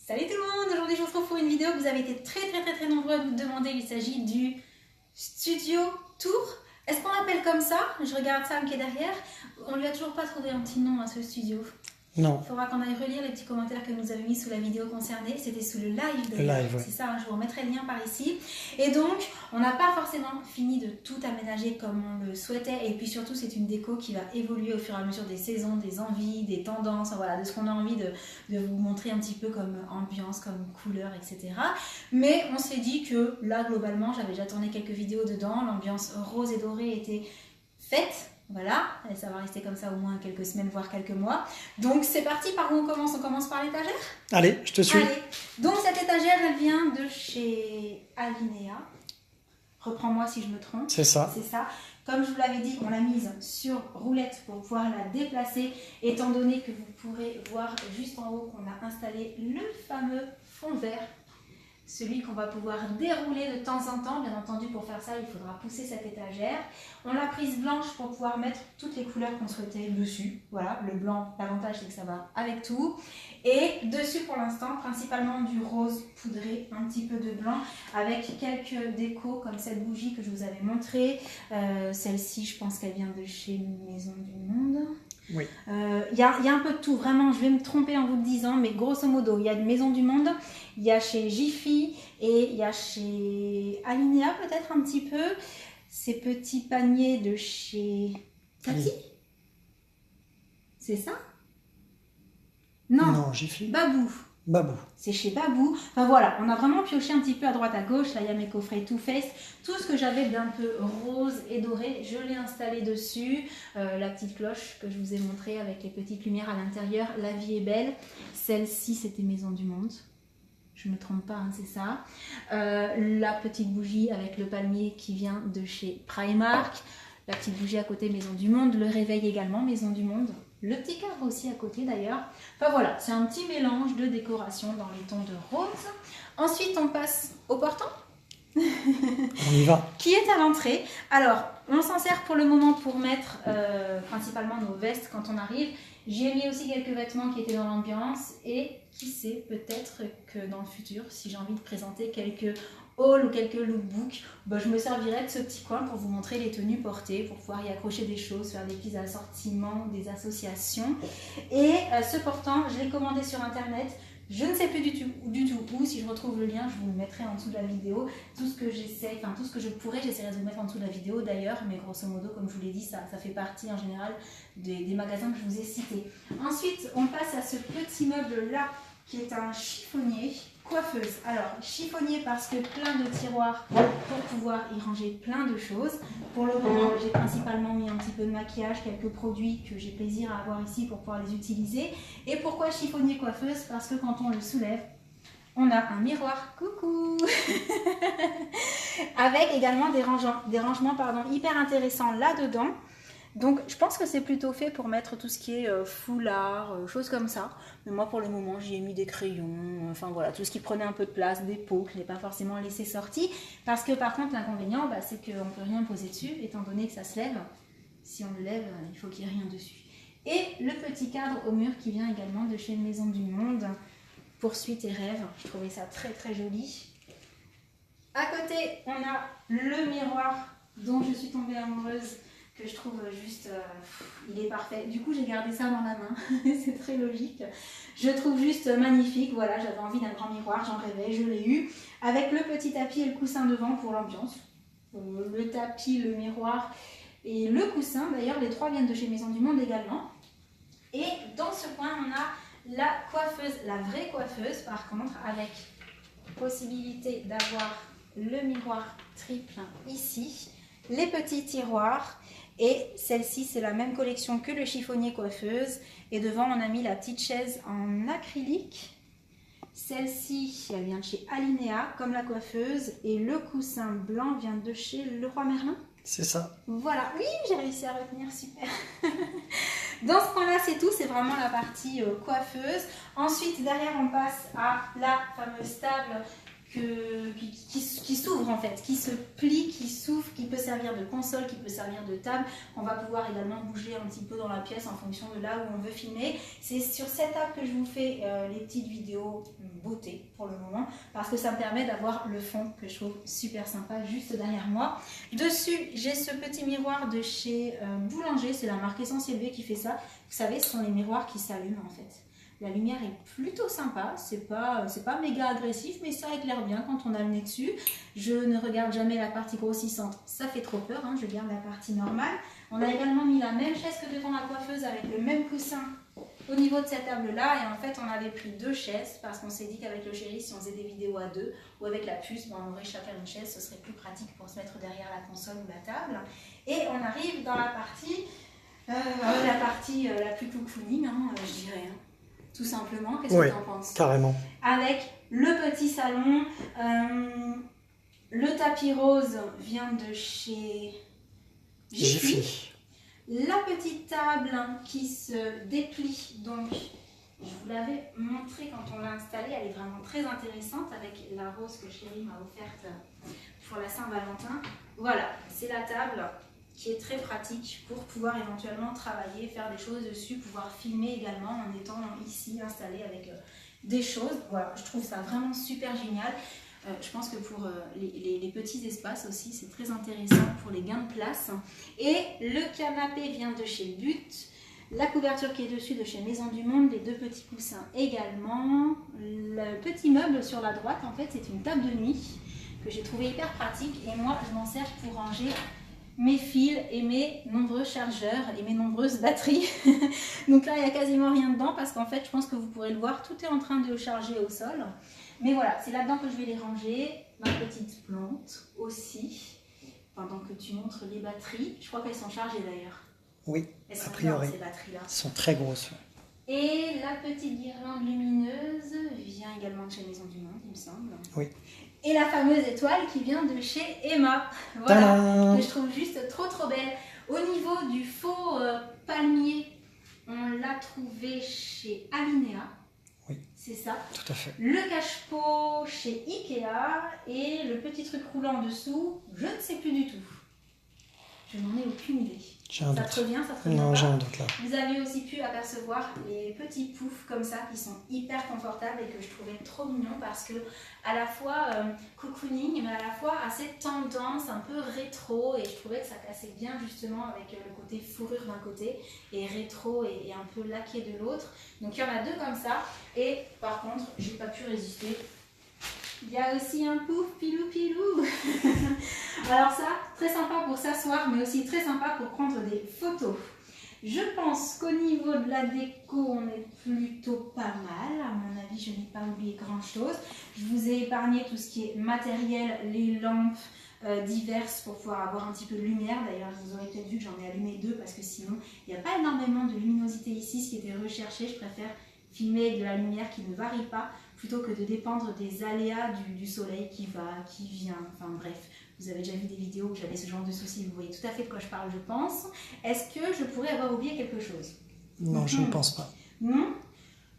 Salut tout le monde, aujourd'hui je vous retrouve pour une vidéo que vous avez été très nombreux à me demander. Il s'agit du studio tour. Est-ce qu'on l'appelle comme ça? Je regarde Sam qui est derrière. On lui a toujours pas trouvé un petit nom à ce studio. Non. Il faudra qu'on aille relire les petits commentaires que nous avez mis sous la vidéo concernée. C'était sous le live d'ailleurs. Le live, ouais. C'est ça, je vous remettrai le lien par ici. Et donc, on n'a pas forcément fini de tout aménager comme on le souhaitait. Et puis surtout, c'est une déco qui va évoluer au fur et à mesure des saisons, des envies, des tendances, voilà, de ce qu'on a envie de vous montrer un petit peu comme ambiance, comme couleur, etc. Mais on s'est dit que là, globalement, j'avais déjà tourné quelques vidéos dedans. L'ambiance rose et dorée était faite. Voilà, et ça va rester comme ça au moins quelques semaines, voire quelques mois. Donc c'est parti, par où on commence? On commence par l'étagère? Allez, je te suis. Allez. Donc cette étagère, elle vient de chez Alinea. Reprends-moi si je me trompe. C'est ça. C'est ça. Comme je vous l'avais dit, on l'a mise sur roulette pour pouvoir la déplacer, étant donné que vous pourrez voir juste en haut qu'on a installé le fameux fond vert. Celui qu'on va pouvoir dérouler de temps en temps. Bien entendu, pour faire ça, il faudra pousser cette étagère. On l'a prise blanche pour pouvoir mettre toutes les couleurs qu'on souhaitait dessus. Voilà, le blanc, l'avantage c'est que ça va avec tout. Et dessus, pour l'instant, principalement du rose poudré, un petit peu de blanc, avec quelques décos comme cette bougie que je vous avais montrée. Celle-ci, je pense qu'elle vient de chez Maison du Monde. Oui. Y a un peu de tout, vraiment, je vais me tromper en vous le disant, mais grosso modo, il y a de Maison du Monde, il y a chez Jiffy et il y a chez Alinea peut-être un petit peu, ces petits paniers de chez Tati. C'est ça? Non, Jiffy. Babou. Babou. C'est chez Babou. Enfin voilà, on a vraiment pioché un petit peu à droite à gauche. Là, il y a mes coffrets Too Faced. Tout ce que j'avais d'un peu rose et doré, je l'ai installé dessus. La petite cloche que je vous ai montrée avec les petites lumières à l'intérieur. La vie est belle. Celle-ci, c'était Maison du Monde. Je me trompe pas, hein, c'est ça. La petite bougie avec le palmier qui vient de chez Primark. La petite bougie à côté, Maison du Monde. Le réveil également, Maison du Monde. Le petit cadre aussi à côté d'ailleurs. Enfin voilà, c'est un petit mélange de décoration dans les tons de rose. Ensuite, on passe au portant. On y va. Qui est à l'entrée. Alors, on s'en sert pour le moment pour mettre principalement nos vestes quand on arrive. J'y ai mis aussi quelques vêtements qui étaient dans l'ambiance. Et qui sait, peut-être que dans le futur, si j'ai envie de présenter quelques hauls ou quelques lookbooks, je me servirai de ce petit coin pour vous montrer les tenues portées, pour pouvoir y accrocher des choses, faire des petits assortiments, des associations. Et ce portant, je l'ai commandé sur internet. Je ne sais plus du tout où. Si je retrouve le lien, je vous le mettrai en dessous de la vidéo. Tout ce que j'essaie, enfin tout ce que je pourrais, j'essaierai de vous mettre en dessous de la vidéo d'ailleurs. Mais grosso modo, comme je vous l'ai dit, ça fait partie en général des magasins que je vous ai cités. Ensuite, on passe à ce petit meuble-là qui est un chiffonnier coiffeuse. Alors, chiffonnier parce que plein de tiroirs pour pouvoir y ranger plein de choses. Pour le moment, j'ai principalement mis un petit peu de maquillage, quelques produits que j'ai plaisir à avoir ici pour pouvoir les utiliser. Et pourquoi chiffonnier coiffeuse? Parce que quand on le soulève, on a un miroir, coucou, avec également des rangements hyper intéressants là-dedans. Donc je pense que c'est plutôt fait pour mettre tout ce qui est foulard, choses comme ça. Mais moi pour le moment j'y ai mis des crayons, enfin voilà, tout ce qui prenait un peu de place, des pots que je n'ai pas forcément laissé sortis. Parce que par contre l'inconvénient c'est qu'on ne peut rien poser dessus, étant donné que ça se lève. Si on le lève, il faut qu'il n'y ait rien dessus. Et le petit cadre au mur qui vient également de chez Maison du Monde, Poursuite et Rêve. Je trouvais ça très joli. À côté on a le miroir dont je suis tombée amoureuse, que je trouve juste, il est parfait. Du coup, j'ai gardé ça dans la main, c'est très logique. Je trouve juste magnifique, voilà, j'avais envie d'un grand miroir, j'en rêvais, je l'ai eu. Avec le petit tapis et le coussin devant pour l'ambiance. Le tapis, le miroir et le coussin, d'ailleurs, les trois viennent de chez Maison du Monde également. Et dans ce coin, on a la coiffeuse, la vraie coiffeuse, par contre, avec possibilité d'avoir le miroir triple ici, les petits tiroirs. Et celle-ci, c'est la même collection que le chiffonnier coiffeuse. Et devant, on a mis la petite chaise en acrylique. Celle-ci, elle vient de chez Alinea, comme la coiffeuse. Et le coussin blanc vient de chez Leroy Merlin. C'est ça. Voilà, oui, j'ai réussi à retenir, super. Dans ce point-là, c'est tout, c'est vraiment la partie coiffeuse. Ensuite, derrière, on passe à la fameuse table qui s'ouvre en fait, qui se plie, qui s'ouvre, qui peut servir de console, qui peut servir de table. On va pouvoir également bouger un petit peu dans la pièce en fonction de là où on veut filmer. C'est sur cette table que je vous fais les petites vidéos beauté pour le moment, parce que ça me permet d'avoir le fond que je trouve super sympa juste derrière moi. Dessus, j'ai ce petit miroir de chez Boulanger, c'est la marque Essentiel V qui fait ça. Vous savez, ce sont les miroirs qui s'allument en fait. La lumière est plutôt sympa, c'est pas méga agressif, mais ça éclaire bien quand on a le nez dessus. Je ne regarde jamais la partie grossissante, ça fait trop peur, hein, je garde la partie normale. On a également mis la même chaise que devant la coiffeuse avec le même coussin au niveau de cette table-là. Et en fait, on avait pris 2 chaises parce qu'on s'est dit qu'avec le chéri, si on faisait des vidéos à 2 ou avec la puce, on aurait chacun une chaise, ce serait plus pratique pour se mettre derrière la console ou la table. Et on arrive dans la partie, la plus cocooning, hein, je dirais. Hein. Tout simplement, qu'est-ce que tu en penses? Carrément. Avec le petit salon, le tapis rose vient de chez Jiffy. La petite table qui se déplie, donc je vous l'avais montré quand on l'a installée, elle est vraiment très intéressante avec la rose que chérie m'a offerte pour la Saint-Valentin. Voilà, c'est la table qui est très pratique pour pouvoir éventuellement travailler, faire des choses dessus, pouvoir filmer également en étant ici installé avec des choses. Voilà, je trouve ça vraiment super génial. Je pense que pour les petits espaces aussi, c'est très intéressant pour les gains de place. Et le canapé vient de chez But. La couverture qui est dessus de chez Maison du Monde, les 2 petits coussins également. Le petit meuble sur la droite, en fait, c'est une table de nuit que j'ai trouvé hyper pratique. Et moi, je m'en sers pour ranger mes fils et mes nombreux chargeurs et mes nombreuses batteries. Donc là, il n'y a quasiment rien dedans parce qu'en fait, je pense que vous pourrez le voir, tout est en train de charger au sol. Mais voilà, c'est là-dedans que je vais les ranger. Ma petite plante aussi, pendant que tu montres les batteries. Je crois qu'elles sont chargées d'ailleurs. Oui, elles sont a priori. ces batteries-là. Elles sont très grosses. Et la petite guirlande lumineuse vient également de chez Maison du Monde, il me semble. Oui. Et la fameuse étoile qui vient de chez Emma. Voilà, que je trouve juste trop belle. Au niveau du faux palmier, on l'a trouvé chez Alinea. Oui. C'est ça. Tout à fait. Le cache-pot chez Ikea et le petit truc roulant en dessous, je ne sais plus du tout. Je n'en ai aucune idée. J'ai un doute. Ça te revient, ça te revient Non, pas. j'ai un doute là. Vous avez aussi pu apercevoir les petits poufs comme ça qui sont hyper confortables et que je trouvais trop mignons parce que à la fois cocooning mais à la fois assez tendance, un peu rétro, et je trouvais que ça cassait bien justement avec le côté fourrure d'un côté et rétro et un peu laqué de l'autre. Donc il y en a 2 comme ça et par contre j'ai pas pu résister. Il y a aussi un pouf pilou pilou. Alors ça, très sympa pour s'asseoir, mais aussi très sympa pour prendre des photos. Je pense qu'au niveau de la déco, on est plutôt pas mal. À mon avis, je n'ai pas oublié grand-chose. Je vous ai épargné tout ce qui est matériel, les lampes diverses pour pouvoir avoir un petit peu de lumière. D'ailleurs, vous aurez peut-être vu que j'en ai allumé 2 parce que sinon, il n'y a pas énormément de luminosité ici, ce qui était recherché. Je préfère filmer avec de la lumière qui ne varie pas plutôt que de dépendre des aléas du soleil qui va, qui vient, enfin bref. Vous avez déjà vu des vidéos où j'avais ce genre de soucis, vous voyez tout à fait de quoi je parle, je pense. Est-ce que je pourrais avoir oublié quelque chose? Non, je ne pense pas. Non.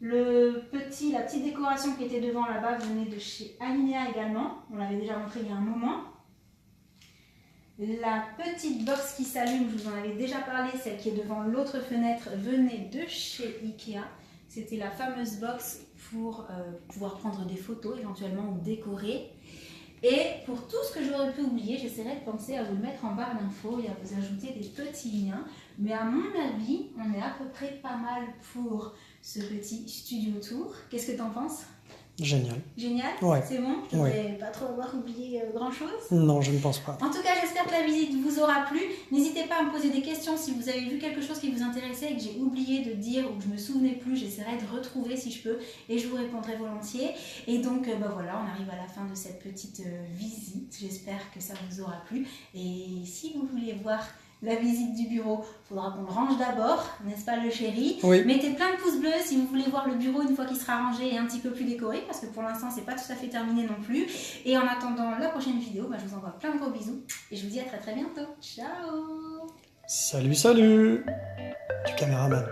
La petite décoration qui était devant là-bas venait de chez Alinea également. On l'avait déjà montré il y a un moment. La petite box qui s'allume, je vous en avais déjà parlé, celle qui est devant l'autre fenêtre, venait de chez Ikea. C'était la fameuse box pour pouvoir prendre des photos éventuellement ou décorer. Et pour tout ce que j'aurais pu oublier, j'essaierai de penser à vous le mettre en barre d'infos et à vous ajouter des petits liens. Mais à mon avis, on est à peu près pas mal pour ce petit studio tour. Qu'est-ce que tu en penses? Génial. Génial? Ouais. C'est bon? Je ne devrais pas trop avoir oublié grand-chose? Non, je ne pense pas. En tout cas, j'espère que la visite vous aura plu. N'hésitez pas à me poser des questions si vous avez vu quelque chose qui vous intéressait et que j'ai oublié de dire ou que je ne me souvenais plus. J'essaierai de retrouver si je peux et je vous répondrai volontiers. Et donc, voilà, on arrive à la fin de cette petite visite. J'espère que ça vous aura plu. Et si vous voulez voir la visite du bureau, il faudra qu'on le range d'abord, n'est-ce pas le chéri? Oui. Mettez plein de pouces bleus si vous voulez voir le bureau une fois qu'il sera rangé et un petit peu plus décoré, parce que pour l'instant c'est pas tout à fait terminé non plus. Et en attendant la prochaine vidéo, je vous envoie plein de gros bisous et je vous dis à très bientôt. Ciao. Salut, salut du caméraman.